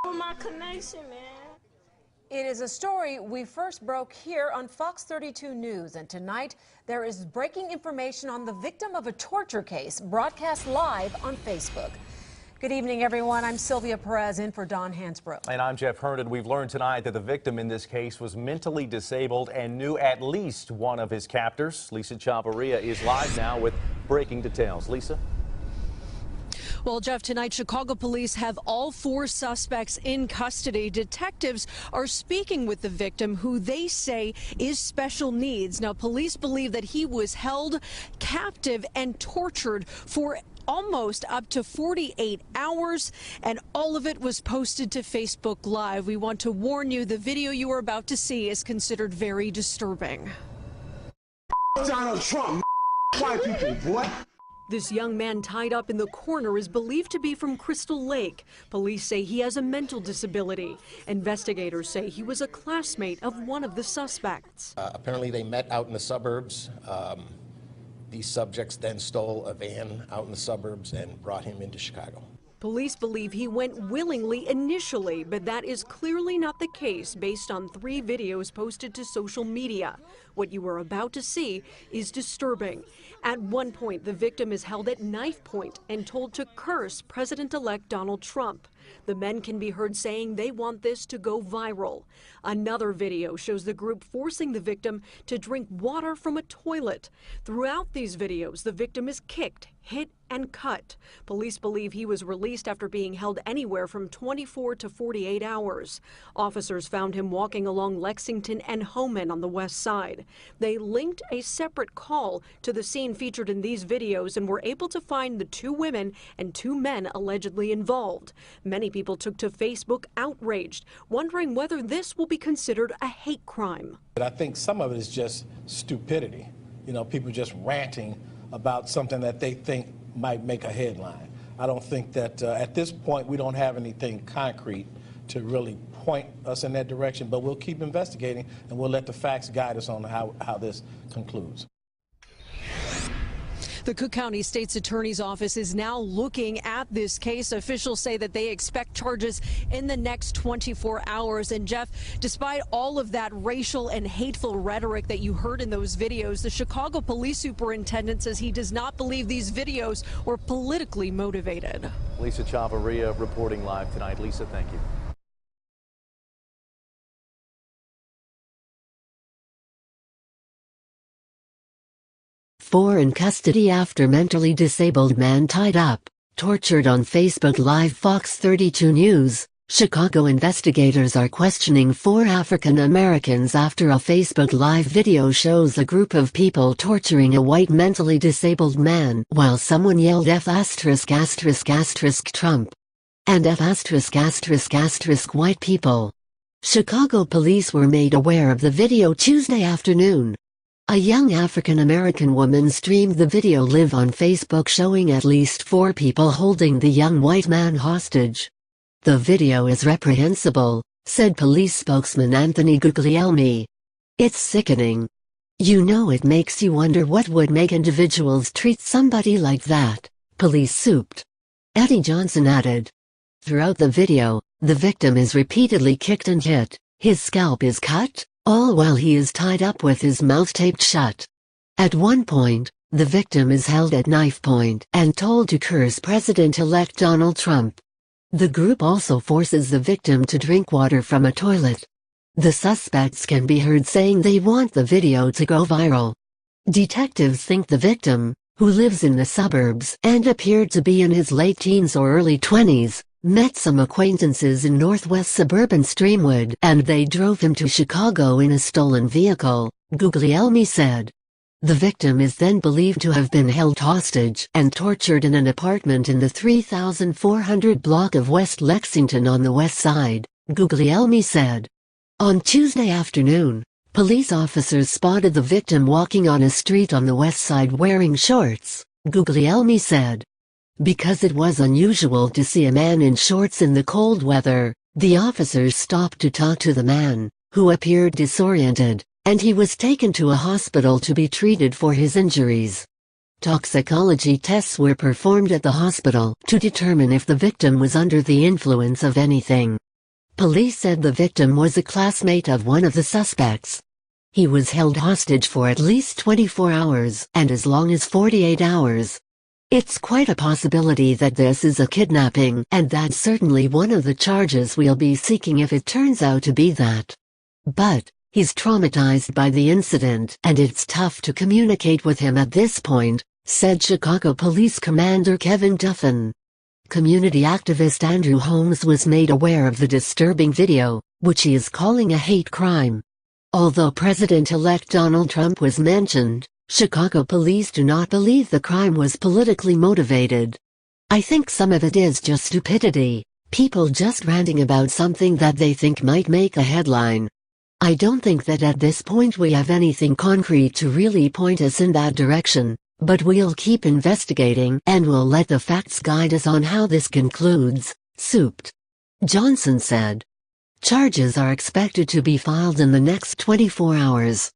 with my connection, man. It is a story we first broke here on Fox 32 News, and tonight there is breaking information on the victim of a torture case broadcast live on Facebook. Good evening, everyone. I'm Sylvia Perez in for Don Hansbrough. And I'm Jeff Herndon. We've learned tonight that the victim in this case was mentally disabled and knew at least one of his captors. Lisa Chavarria is live now with breaking details. Lisa? Well, Jeff, tonight Chicago police have all 4 suspects in custody. Detectives are speaking with the victim, who they say is special needs. Now, police believe that he was held captive and tortured for almost up to 48 hours, and all of it was posted to Facebook Live. We want to warn you, the video you are about to see is considered very disturbing. Donald Trump, white people, boy. This young man tied up in the corner is believed to be from Crystal Lake. Police say he has a mental disability. Investigators say he was a classmate of one of the suspects. Apparently they met out in the suburbs. These subjects then stole a van out in the suburbs and brought him into Chicago. Police believe he went willingly initially, but that is clearly not the case based on 3 videos posted to social media. What you are about to see is disturbing. At one point, the victim is held at knife point and told to curse President-elect Donald Trump. The men can be heard saying they want this to go viral. Another video shows the group forcing the victim to drink water from a toilet. Throughout these videos, the victim is kicked, hit, and cut. Police believe he was released after being held anywhere from 24 to 48 hours. Officers found him walking along Lexington and Homan on the west side. They linked a separate call to the scene featured in these videos and were able to find the 2 women and 2 men allegedly involved. Many people took to Facebook outraged, wondering whether this will be considered a hate crime. But I think some of it is just stupidity. You know, people just ranting about something that they think might make a headline. I don't think that at this point we don't have anything concrete to really point us in that direction, but we'll keep investigating and we'll let the facts guide us on how this concludes. The Cook County State's Attorney's Office is now looking at this case. Officials say that they expect charges in the next 24 hours. And Jeff, despite all of that racial and hateful rhetoric that you heard in those videos, the Chicago police superintendent says he does not believe these videos were politically motivated. Lisa Chavarria reporting live tonight. Lisa, thank you. Four in custody after mentally disabled man tied up, tortured on Facebook Live. Fox 32 News. Chicago investigators are questioning 4 African Americans after a Facebook Live video shows a group of people torturing a white mentally disabled man while someone yelled F*** Trump and F*** white people. Chicago police were made aware of the video Tuesday afternoon. A young African-American woman streamed the video live on Facebook showing at least 4 people holding the young white man hostage. The video is reprehensible, said police spokesman Anthony Guglielmi. It's sickening. You know, it makes you wonder what would make individuals treat somebody like that, police souped. Eddie Johnson added. Throughout the video, the victim is repeatedly kicked and hit, his scalp is cut, all while he is tied up with his mouth taped shut. At one point, the victim is held at knife point and told to curse President-elect Donald Trump. The group also forces the victim to drink water from a toilet. The suspects can be heard saying they want the video to go viral. Detectives think the victim, who lives in the suburbs and appeared to be in his late teens or early 20s, met some acquaintances in northwest suburban Streamwood and they drove him to Chicago in a stolen vehicle, Guglielmi said. The victim is then believed to have been held hostage and tortured in an apartment in the 3400 block of West Lexington on the west side, Guglielmi said. On Tuesday afternoon, police officers spotted the victim walking on a street on the west side wearing shorts, Guglielmi said. Because it was unusual to see a man in shorts in the cold weather, the officers stopped to talk to the man, who appeared disoriented, and he was taken to a hospital to be treated for his injuries. Toxicology tests were performed at the hospital to determine if the victim was under the influence of anything. Police said the victim was a classmate of one of the suspects. He was held hostage for at least 24 hours and as long as 48 hours. It's quite a possibility that this is a kidnapping, and that's certainly one of the charges we'll be seeking if it turns out to be that. But he's traumatized by the incident, and it's tough to communicate with him at this point, said Chicago Police Commander Kevin Duffin. Community activist Andrew Holmes was made aware of the disturbing video, which he is calling a hate crime. Although President-elect Donald Trump was mentioned, Chicago police do not believe the crime was politically motivated. I think some of it is just stupidity, people just ranting about something that they think might make a headline. I don't think that at this point we have anything concrete to really point us in that direction, but we'll keep investigating and we'll let the facts guide us on how this concludes, Souped. Johnson said. Charges are expected to be filed in the next 24 hours.